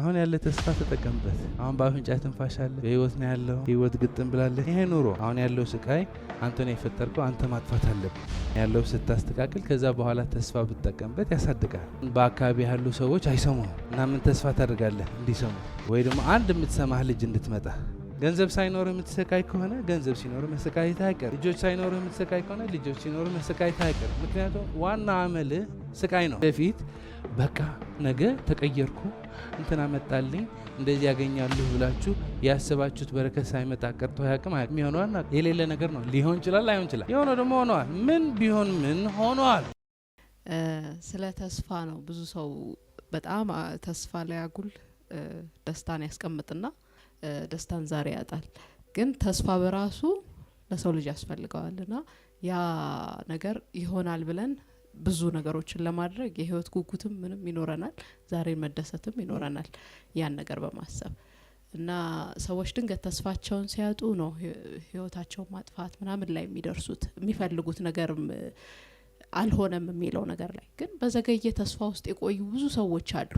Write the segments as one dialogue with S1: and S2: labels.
S1: አሁን ያለ ተስፋ ተጠቀምበት። አሁን በአፍንጫ ትንፋሽ አለ፣ በህይወት ነው ያለው። ህይወት ግጥም ብላለች። ይሄ ኑሮ አሁን ያለው ስቃይ አንተ ነው የፈጠርከው፣ አንተ ማጥፋት አለብህ። ያለው ስታስተካክል ከዛ በኋላ ተስፋ ብትጠቀምበት ያሳድጋል። በአካባቢ ያሉ ሰዎች አይሰሙም እና ምን ተስፋ ታደርጋለህ እንዲሰሙ? ወይ ደግሞ አንድ የምትሰማህ ልጅ እንድትመጣ። ገንዘብ ሳይኖር የምትሰቃይ ከሆነ ገንዘብ ሲኖር መሰቃየት አይቀር። ልጆች ሳይኖር የምትሰቃይ ከሆነ ልጆች ሲኖር መሰቃየት አይቀር። ምክንያቱም ዋና አመልህ ስቃይ ነው። በፊት በቃ ነገ ተቀየርኩ እንትና መጣልኝ እንደዚህ ያገኛለሁ ብላችሁ ያሰባችሁት በረከት ሳይመጣ ቀርቶ ያቅም የሚሆነዋል። የሌለ ነገር ነው። ሊሆን ይችላል፣ ላይሆን ይችላል። የሆነ ደግሞ ሆነዋል። ምን ቢሆን ምን ሆነዋል።
S2: ስለ ተስፋ ነው። ብዙ ሰው በጣም ተስፋ ላይ አጉል ደስታን ያስቀምጥና ደስታን ዛሬ ያጣል። ግን ተስፋ በራሱ ለሰው ልጅ ያስፈልገዋልና ያ ነገር ይሆናል ብለን ብዙ ነገሮችን ለማድረግ የህይወት ጉጉትም ምንም ይኖረናል፣ ዛሬን መደሰትም ይኖረናል ያን ነገር በማሰብ እና ሰዎች ድንገት ተስፋቸውን ሲያጡ ነው ህይወታቸውን ማጥፋት ምናምን ላይ የሚደርሱት። የሚፈልጉት ነገር አልሆነም የሚለው ነገር ላይ ግን በዘገየ ተስፋ ውስጥ የቆዩ ብዙ ሰዎች አሉ።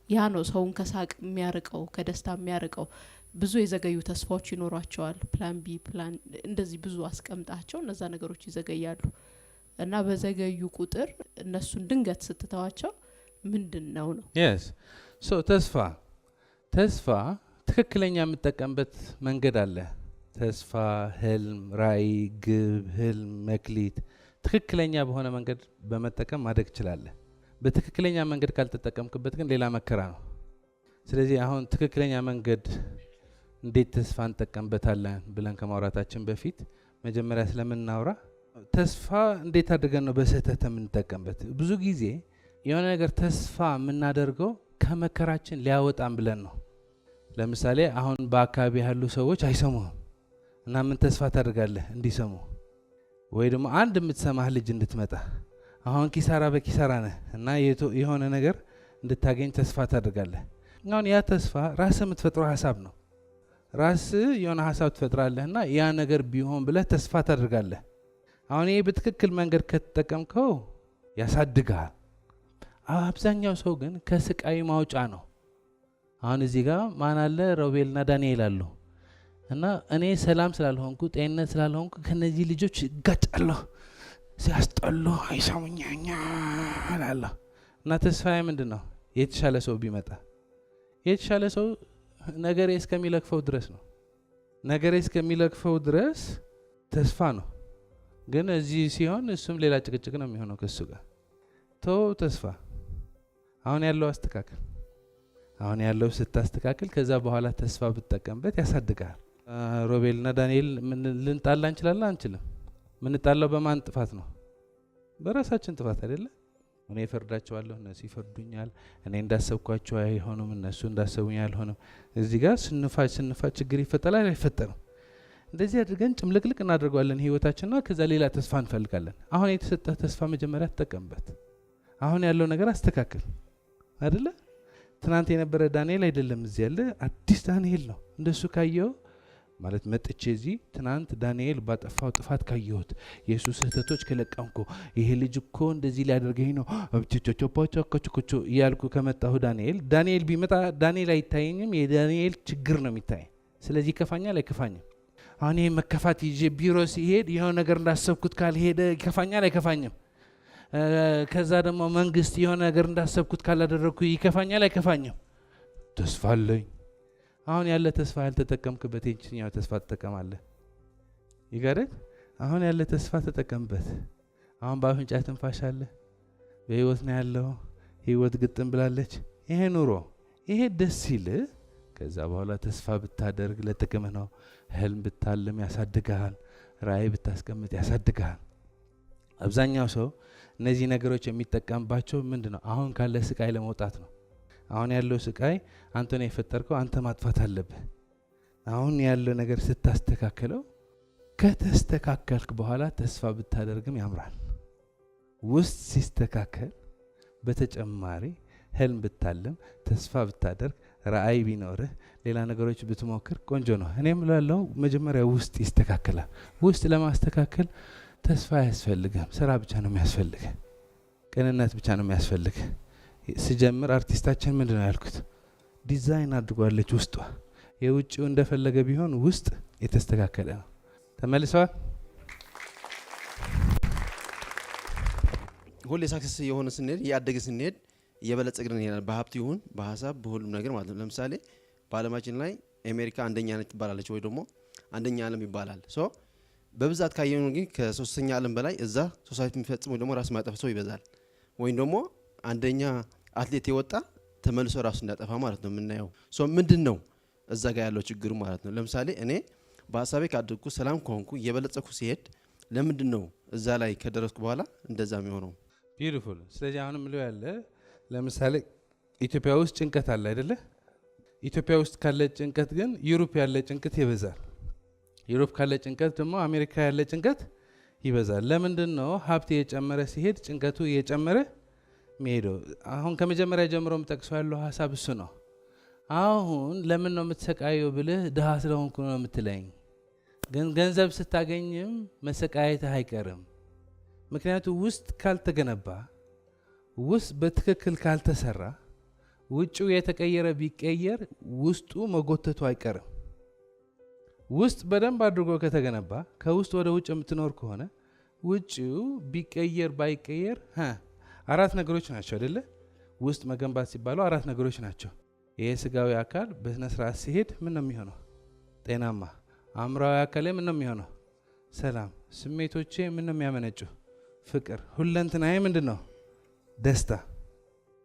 S2: ያ ነው ሰውን ከሳቅ የሚያርቀው፣ ከደስታ የሚያርቀው። ብዙ የዘገዩ ተስፋዎች ይኖሯቸዋል። ፕላን ቢ ፕላን እንደዚህ ብዙ አስቀምጣቸው እነዛ ነገሮች ይዘገያሉ እና በዘገዩ ቁጥር እነሱን ድንገት ስትተዋቸው ምንድነው ነው
S1: yes so ተስፋ ትክክለኛ የምትጠቀምበት መንገድ አለ። ተስፋ፣ ህልም፣ ራዕይ፣ ግብ፣ ህልም፣ መክሊት ትክክለኛ በሆነ መንገድ በመጠቀም ማደግ ትችላለህ። በትክክለኛ መንገድ ካልተጠቀምክበት ግን ሌላ መከራ ነው። ስለዚህ አሁን ትክክለኛ መንገድ እንዴት ተስፋ እንጠቀምበታለን ብለን ከማውራታችን በፊት መጀመሪያ ስለምናወራ ተስፋ እንዴት አድርገን ነው በስህተት የምንጠቀምበት? ብዙ ጊዜ የሆነ ነገር ተስፋ የምናደርገው ከመከራችን ሊያወጣን ብለን ነው። ለምሳሌ አሁን በአካባቢ ያሉ ሰዎች አይሰሙህም እና ምን ተስፋ ታደርጋለህ እንዲሰሙ? ወይ ደግሞ አንድ የምትሰማህ ልጅ እንድትመጣ። አሁን ኪሳራ በኪሳራ ነህ እና የሆነ ነገር እንድታገኝ ተስፋ ታደርጋለህ። አሁን ያ ተስፋ ራስህ የምትፈጥረው ሀሳብ ነው። ራስህ የሆነ ሀሳብ ትፈጥራለህና ያ ነገር ቢሆን ብለህ ተስፋ ታደርጋለህ። አሁን ይሄ በትክክል መንገድ ከተጠቀምከው ያሳድጋል። አብዛኛው ሰው ግን ከስቃይ ማውጫ ነው። አሁን እዚህ ጋር ማን አለ? ሮቤልና ዳንኤል አሉ እና እኔ ሰላም ስላልሆንኩ ጤንነት ስላልሆንኩ ከነዚህ ልጆች እጋጫለሁ፣ ሲያስጠሉ አይሰሙኛኛ አላለሁ እና ተስፋዬ ምንድን ነው? የተሻለ ሰው ቢመጣ። የተሻለ ሰው ነገሬ እስከሚለክፈው ድረስ ነው። ነገሬ እስከሚለክፈው ድረስ ተስፋ ነው። ግን እዚህ ሲሆን እሱም ሌላ ጭቅጭቅ ነው የሚሆነው ከሱ ጋር። ተስፋ አሁን ያለው አስተካክል። አሁን ያለው ስታስተካክል ከዛ በኋላ ተስፋ ብትጠቀምበት ያሳድጋል። ሮቤልና ዳንኤል ምን ልንጣላ እንችላለን? አንችልም። ምንጣላው በማን ጥፋት ነው? በራሳችን ጥፋት አይደለ? እኔ እፈርዳቸዋለሁ፣ እነሱ ይፈርዱኛል። እኔ እንዳሰብኳቸው አይሆኑም፣ እነሱ እንዳሰቡኝ አልሆነም። እዚህ ጋር ስንፋጭ ችግር ይፈጠራል አይፈጠርም? እንደዚህ አድርገን ጭምልቅልቅ እናደርገዋለን ህይወታችንና ከዛ ሌላ ተስፋ እንፈልጋለን። አሁን የተሰጠህ ተስፋ መጀመሪያ ተጠቀምበት። አሁን ያለው ነገር አስተካክል አይደለ? ትናንት የነበረ ዳንኤል አይደለም እዚህ ያለ አዲስ ዳንኤል ነው። እንደሱ ካየው ማለት መጥቼ እዚህ ትናንት ዳንኤል ባጠፋው ጥፋት ካየሁት የኢየሱስ ስህተቶች ከለቀምኩ ይሄ ልጅ እኮ እንደዚህ ሊያደርገኝ ነው አብቸቸቸፖቸኮቾ እያልኩ ከመጣሁ ዳንኤል ቢመጣ ዳንኤል አይታየኝም፣ የዳንኤል ችግር ነው የሚታይ። ስለዚህ ይከፋኛል አይከፋኝም? አሁን ይሄ መከፋት ይዤ ቢሮ ሲሄድ የሆነ ነገር እንዳሰብኩት ካልሄደ ይከፋኛል አይከፋኝም? ከዛ ደግሞ መንግስት የሆነ ነገር እንዳሰብኩት ካላደረግኩ ይከፋኛል አይከፋኝም? ተስፋ አለኝ። አሁን ያለ ተስፋ ያልተጠቀምክበት የትኛው ተስፋ ትጠቀማለህ? ይገርም። አሁን ያለ ተስፋ ተጠቀምበት። አሁን በአፍንጫ ትንፋሽ አለ፣ በህይወት ነው ያለው። ህይወት ግጥም ብላለች። ይሄ ኑሮ ይሄ ደስ ይል። ከዛ በኋላ ተስፋ ብታደርግ ለጥቅም ነው። ህልም ብታልም ያሳድጋል። ራዕይ ብታስቀምጥ ያሳድጋል። አብዛኛው ሰው እነዚህ ነገሮች የሚጠቀምባቸው ምንድነው? አሁን ካለ ስቃይ ለመውጣት ነው። አሁን ያለው ስቃይ አንተ ነው የፈጠርከው፣ አንተ ማጥፋት አለብህ። አሁን ያለው ነገር ስታስተካክለው ከተስተካከልክ በኋላ ተስፋ ብታደርግም ያምራል። ውስጥ ሲስተካከል በተጨማሪ ህልም ብታልም ተስፋ ብታደርግ ራዕይ ቢኖርህ ሌላ ነገሮች ብትሞክር ቆንጆ ነው። እኔም ላለው መጀመሪያ ውስጥ ይስተካከላል። ውስጥ ለማስተካከል ተስፋ አያስፈልግም። ስራ ብቻ ነው የሚያስፈልግ፣ ቅንነት ብቻ ነው የሚያስፈልግ። ስጀምር አርቲስታችን ምንድነው ያልኩት? ዲዛይን አድርጓለች ውስጧ። የውጭው እንደፈለገ ቢሆን ውስጥ የተስተካከለ ነው። ተመልሰዋል።
S3: ሁሌ ሳክሰስ የሆነ ስንሄድ እያደገ ስንሄድ እየበለጸግን እንሄዳለን። በሀብት ይሁን በሀሳብ በሁሉም ነገር ማለት ነው። ለምሳሌ በዓለማችን ላይ አሜሪካ አንደኛ ነች ትባላለች ወይ ደግሞ አንደኛ ዓለም ይባላል። ሶ በብዛት ካየኑ ግን ከሶስተኛ ዓለም በላይ እዛ ሶሳይቲ የሚፈጽም ወይ ደግሞ ራስ ማጠፍ ሰው ይበዛል። ወይም ደግሞ አንደኛ አትሌት የወጣ ተመልሶ ራሱ እንዳጠፋ ማለት ነው የምናየው። ሶ ምንድነው እዛ ጋር ያለው ችግሩ ማለት ነው። ለምሳሌ እኔ በሀሳቤ ካደግኩ ሰላም ከሆንኩ እየበለጸኩ ሲሄድ ለምንድነው እዛ ላይ ከደረስኩ በኋላ እንደዛ የሚሆነው?
S1: ቢዩቲፉል። ስለዚህ አሁንም ምለው ያለ ለምሳሌ ኢትዮጵያ ውስጥ ጭንቀት አለ አይደለ? ኢትዮጵያ ውስጥ ካለ ጭንቀት ግን ዩሮፕ ያለ ጭንቀት ይበዛል። ዩሮፕ ካለ ጭንቀት ደግሞ አሜሪካ ያለ ጭንቀት ይበዛል። ለምንድን ነው ሀብት እየጨመረ ሲሄድ ጭንቀቱ እየጨመረ የሚሄደው? አሁን ከመጀመሪያ ጀምሮ የምጠቅሰው ያለው ሀሳብ እሱ ነው። አሁን ለምን ነው የምትሰቃየው ብልህ ድሃ ስለሆንኩ ነው የምትለኝ፣ ግን ገንዘብ ስታገኝም መሰቃየትህ አይቀርም። ምክንያቱ ውስጥ ካልተገነባ፣ ውስጥ በትክክል ካልተሰራ፣ ውጭው የተቀየረ ቢቀየር ውስጡ መጎተቱ አይቀርም። ውስጥ በደንብ አድርጎ ከተገነባ ከውስጥ ወደ ውጭ የምትኖር ከሆነ ውጭው ቢቀየር ባይቀየር አራት ነገሮች ናቸው አይደለ? ውስጥ መገንባት ሲባለው አራት ነገሮች ናቸው። ይሄ ስጋዊ አካል በስነ ስርዓት ሲሄድ ምን ነው የሚሆነው? ጤናማ። አእምሮአዊ አካሌ ምን ነው የሚሆነው? ሰላም። ስሜቶቼ ምን ነው የሚያመነጩ? ፍቅር። ሁለንተናዬ ምንድን ነው? ደስታ።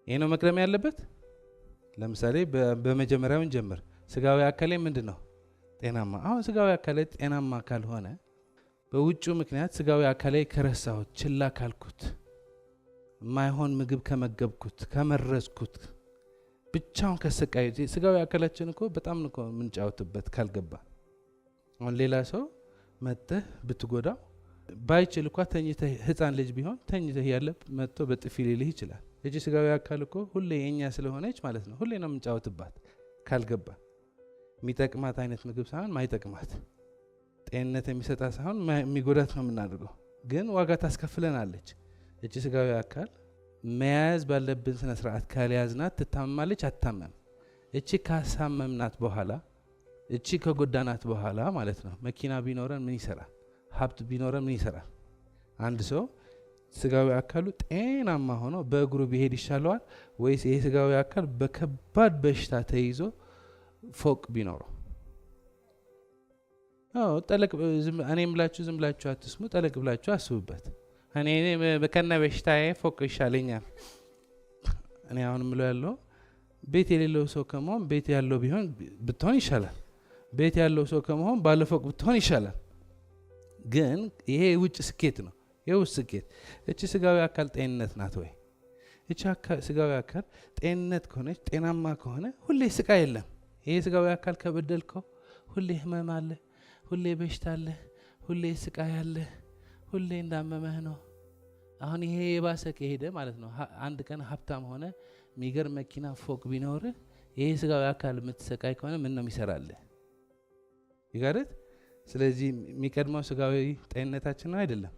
S1: ይሄ ነው መቅደም ያለበት። ለምሳሌ በመጀመሪያውን ጀምር። ስጋዊ አካሌ ምንድን ነው? ጤናማ። አሁን ስጋዊ አካሌ ጤናማ ካልሆነ በውጭ ምክንያት ስጋዊ አካሌ ከረሳሁት፣ ችላ ካልኩት፣ የማይሆን ምግብ ከመገብኩት፣ ከመረዝኩት፣ ብቻውን ከሰቃዩት፣ ስጋዊ አካላችን እኮ በጣም ነው የምንጫወትበት ካልገባ። አሁን ሌላ ሰው መጥተህ ብትጎዳው ባይችል እንኳ ተኝተህ፣ ህፃን ልጅ ቢሆን ተኝተህ ያለ መጥቶ በጥፊ ሊልህ ይችላል። እቺ ስጋዊ አካል እኮ ሁሌ የኛ ስለሆነች ማለት ነው ሁሌ ነው የምንጫወትባት ካልገባ። የሚጠቅማት አይነት ምግብ ሳይሆን ማይጠቅማት፣ ጤንነት የሚሰጣት ሳይሆን የሚጎዳት ነው የምናደርገው። ግን ዋጋ ታስከፍለናለች። እቺ ስጋዊ አካል መያዝ ባለብን ስነ ስርዓት ካልያዝናት ትታመማለች፣ አትታመም። እቺ ካሳመምናት በኋላ፣ እቺ ከጎዳናት በኋላ ማለት ነው መኪና ቢኖረን ምን ይሰራል? ሀብት ቢኖረን ምን ይሰራል? አንድ ሰው ስጋዊ አካሉ ጤናማ ሆኖ በእግሩ ቢሄድ ይሻለዋል ወይስ ይሄ ስጋዊ አካል በከባድ በሽታ ተይዞ ፎቅ ቢኖረው? ጠለቅ እኔ ምላችሁ ዝም ብላችሁ አትስሙ፣ ጠለቅ ብላችሁ አስቡበት። እኔ በከና በሽታዬ ፎቅ ይሻለኛል። እኔ አሁን ምለው ያለው ቤት የሌለው ሰው ከመሆን ቤት ያለው ብትሆን ይሻላል። ቤት ያለው ሰው ከመሆን ባለ ፎቅ ብትሆን ይሻላል። ግን ይሄ የውጭ ስኬት ነው፣ የውስጥ ስኬት። እቺ ስጋዊ አካል ጤንነት ናት ወይ? እቺ ስጋዊ አካል ጤንነት ከሆነች፣ ጤናማ ከሆነ ሁሌ ስቃይ የለም። ይሄ ስጋዊ አካል ከበደልከው ሁሌ ህመም አለ፣ ሁሌ በሽታ አለ፣ ሁሌ ስቃይ አለ፣ ሁሌ እንዳመመህ ነው። አሁን ይሄ የባሰ ከሄደ ማለት ነው አንድ ቀን ሀብታም ሆነ የሚገርም መኪና ፎቅ ቢኖርህ ይሄ ስጋዊ አካል የምትሰቃይ ከሆነ ምን ነው የሚሰራልህ? ይጋረት። ስለዚህ የሚቀድመው ስጋዊ ጤንነታችን ነው አይደለም።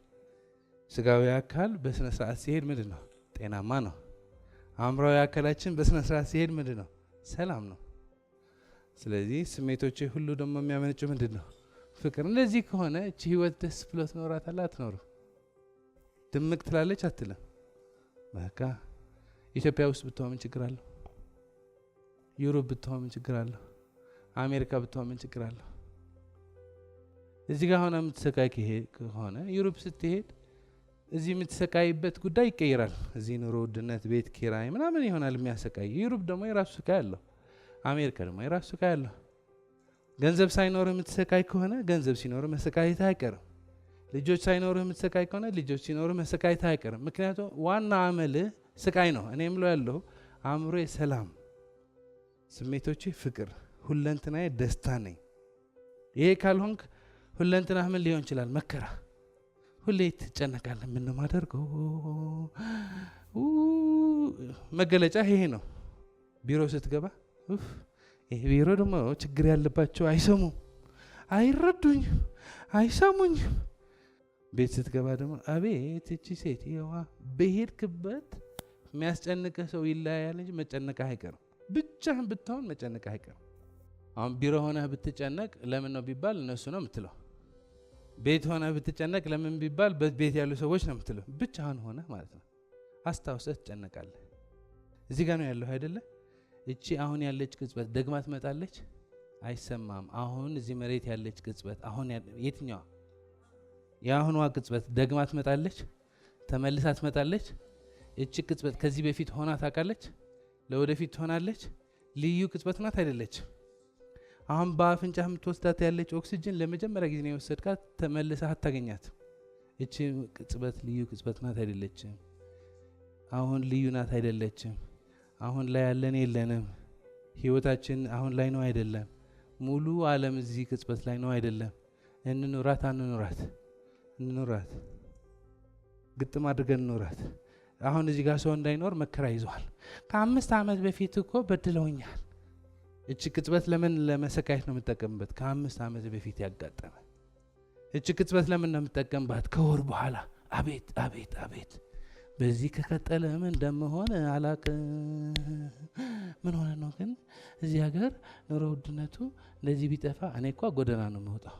S1: ስጋዊ አካል በስነ ስርዓት ሲሄድ ምንድን ነው? ጤናማ ነው። አእምሮአዊ አካላችን በስነ ስርዓት ሲሄድ ምንድን ነው? ሰላም ነው። ስለዚህ ስሜቶች ሁሉ ደግሞ የሚያመነጩ ምንድን ነው? ፍቅር። እንደዚህ ከሆነ እቺ ህይወት ደስ ብሎ ትኖራታለህ? አትኖሩ? ድምቅ ትላለች? አትልም? በቃ ኢትዮጵያ ውስጥ ብትሆን ምን ችግር አለው? ዩሮፕ ብትሆን ምን ችግር አለው? አሜሪካ ብትሆን ምን ችግር አለው? እዚህ ጋር ሆነ የምትሰቃይ ከሆነ ዩሮፕ ስትሄድ እዚህ የምትሰቃይበት ጉዳይ ይቀይራል። እዚህ ኑሮ ውድነት፣ ቤት ኪራይ ምናምን ይሆናል የሚያሰቃይ። ዩሮፕ ደግሞ የራሱ ስቃይ አለው። አሜሪካ ደግሞ የራሱ ስቃይ አለው። ገንዘብ ሳይኖር የምትሰቃይ ከሆነ ገንዘብ ሲኖር መሰቃየት አይቀርም። ልጆች ሳይኖር የምትሰቃይ ከሆነ ልጆች ሲኖር መሰቃየት አይቀርም። ምክንያቱም ዋና አመልህ ስቃይ ነው። እኔም ብሎ ያለው አእምሮዬ ሰላም፣ ስሜቶቼ ፍቅር፣ ሁለንተናዬ ደስታ ነኝ። ይሄ ካልሆንክ ሁለንተናህ ምን ሊሆን ይችላል? መከራ። ሁሌ ትጨነቃለህ። ምን ነው ማደርገው? መገለጫ ይሄ ነው። ቢሮ ስትገባ ይሄ ቢሮ ደግሞ ችግር ያለባቸው አይሰሙም፣ አይረዱኝ፣ አይሰሙኝ። ቤት ስትገባ ደግሞ አቤት እቺ ሴት ይዋ በሄድክበት የሚያስጨንቀህ ሰው ይለያያል እንጂ መጨነቅህ አይቀርም። ብቻህን ብትሆን መጨነቅ አይቀርም። አሁን ቢሮ ሆነህ ብትጨነቅ ለምን ነው ቢባል እነሱ ነው የምትለው። ቤት ሆነህ ብትጨነቅ ለምን ቢባል ቤት ያሉ ሰዎች ነው የምትለው። ብቻህን ሆነህ ማለት ነው አስታውሰህ ትጨነቃለህ። እዚህ ጋር ነው ያለው አይደለ? እቺ አሁን ያለች ቅጽበት ደግማ ትመጣለች? አይሰማም። አሁን እዚህ መሬት ያለች ቅጽበት አሁን የትኛዋ? የአሁኗ ቅጽበት ደግማ ትመጣለች? ተመልሳ ትመጣለች? እቺ ቅጽበት ከዚህ በፊት ሆና ታውቃለች? ለወደፊት ትሆናለች? ልዩ ቅጽበት ናት አይደለች? አሁን በአፍንጫ የምትወስዳት ያለች ኦክሲጅን ለመጀመሪያ ጊዜ ነው የወሰድካት፣ ተመልሳ አታገኛት። እቺ ቅጽበት ልዩ ቅጽበት ናት አይደለችም? አሁን ልዩ ናት አይደለችም? አሁን ላይ ያለን የለንም። ህይወታችን አሁን ላይ ነው አይደለም? ሙሉ ዓለም እዚህ ቅጽበት ላይ ነው አይደለም? እንኑራት አንኑራት? እንኑራት፣ ግጥም አድርገን እንኑራት። አሁን እዚህ ጋር ሰው እንዳይኖር መከራ ይዟል። ከ5 ዓመት በፊት እኮ በድለውኛል። እቺ ቅጽበት ለምን ለመሰቃየት ነው የምጠቀምበት? ከ5 ዓመት በፊት ያጋጠመ። እቺ ቅጽበት ለምን ነው የምጠቀምባት? ከወር በኋላ አቤት አቤት አቤት በዚህ ከቀጠለ ምን እንደምሆን አላቅም። ምን ሆነ ነው ግን እዚህ ሀገር ኑሮ ውድነቱ እንደዚህ ቢጠፋ እኔ እኮ ጎደና ነው የምወጣው።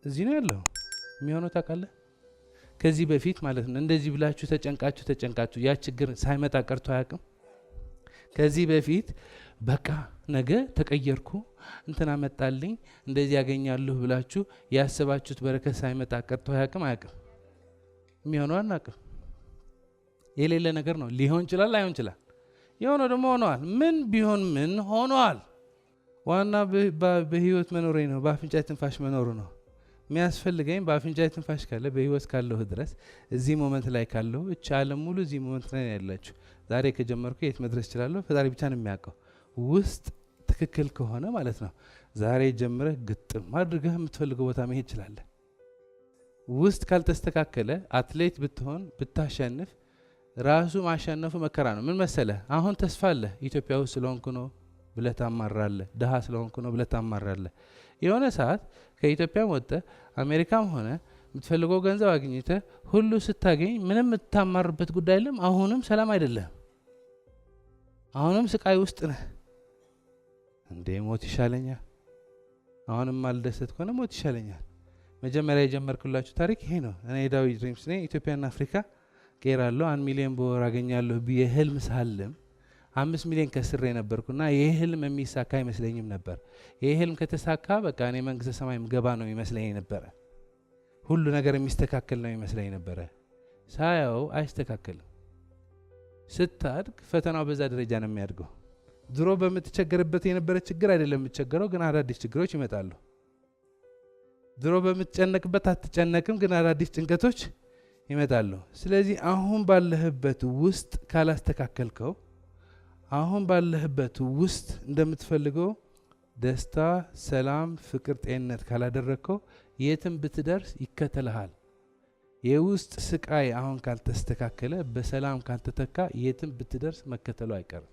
S1: እዚህ ነው ያለው የሚሆነው ታውቃለህ። ከዚህ በፊት ማለት ነው እንደዚህ ብላችሁ ተጨንቃችሁ ያ ችግር ሳይመጣ ቀርቶ አያውቅም። ከዚህ በፊት በቃ ነገ ተቀየርኩ እንትና መጣልኝ እንደዚህ ያገኛለሁ ብላችሁ ያሰባችሁት በረከት ሳይመጣ ቀርቶ አያውቅም። የሚሆነው አናውቅም። የሌለ ነገር ነው። ሊሆን ይችላል ላይሆን ይችላል። የሆነው ደግሞ ሆነዋል። ምን ቢሆን ምን ሆነዋል። ዋና በህይወት መኖሬ ነው፣ በአፍንጫ ትንፋሽ መኖሩ ነው የሚያስፈልገኝ። በአፍንጫ ትንፋሽ ካለ በህይወት ካለሁ ድረስ እዚህ ሞመንት ላይ ካለሁ እቺ ዓለም ሙሉ እዚህ ሞመንት ላይ ያላችሁ ዛሬ ከጀመርኩ የት መድረስ እችላለሁ? ፈጣሪ ብቻ ነው የሚያውቀው። ውስጥ ትክክል ከሆነ ማለት ነው ዛሬ ጀምረህ ግጥም አድርገህ የምትፈልገው ቦታ መሄድ ትችላለህ። ውስጥ ካልተስተካከለ አትሌት ብትሆን ብታሸንፍ ራሱ ማሸነፉ መከራ ነው። ምን መሰለህ? አሁን ተስፋ አለ። ኢትዮጵያ ውስጥ ስለሆንኩ ነው ብለህ ታማራለህ። ድሃ ስለሆንኩ ነው ብለህ ታማራለህ። የሆነ ሰዓት ከኢትዮጵያም ወጥተህ አሜሪካም ሆነ የምትፈልገው ገንዘብ አግኝተህ ሁሉ ስታገኝ ምንም የምታማርበት ጉዳይ የለም። አሁንም ሰላም አይደለም። አሁንም ስቃይ ውስጥ ነህ። እንዴ ሞት ይሻለኛል፣ አሁንም አልደሰት ከሆነ ሞት ይሻለኛል። መጀመሪያ የጀመርኩላችሁ ታሪክ ይሄ ነው። እኔ ዳዊት ድሪምስ ነኝ። ኢትዮጵያና አፍሪካ ቀይራለሁ 1 ሚሊዮን በወር አገኛለሁ ብዬ ህልም ሳልም 5 ሚሊዮን ከስሬ ነበርኩና ይሄ ህልም የሚሳካ አይመስለኝም ነበር። ይሄ ህልም ከተሳካ በቃ እኔ መንግስተ ሰማይ ምገባ ነው ይመስለኝ ነበረ። ሁሉ ነገር የሚስተካከል ነው ይመስለኝ ነበረ። ሳያው አይስተካከልም። ስታድግ ፈተናው በዛ ደረጃ ነው የሚያድገው። ድሮ በምትቸገርበት የነበረ ችግር አይደለም የምትቸገረው፣ ግን አዳዲስ ችግሮች ይመጣሉ። ድሮ በምትጨነቅበት አትጨነቅም፣ ግን አዳዲስ ጭንቀቶች ይመጣሉ። ስለዚህ አሁን ባለህበት ውስጥ ካላስተካከልከው፣ አሁን ባለህበት ውስጥ እንደምትፈልገው ደስታ፣ ሰላም፣ ፍቅር፣ ጤንነት ካላደረግከው የትም ብትደርስ ይከተልሃል። የውስጥ ስቃይ አሁን ካልተስተካከለ፣ በሰላም ካልተተካ የትም ብትደርስ መከተሉ አይቀርም።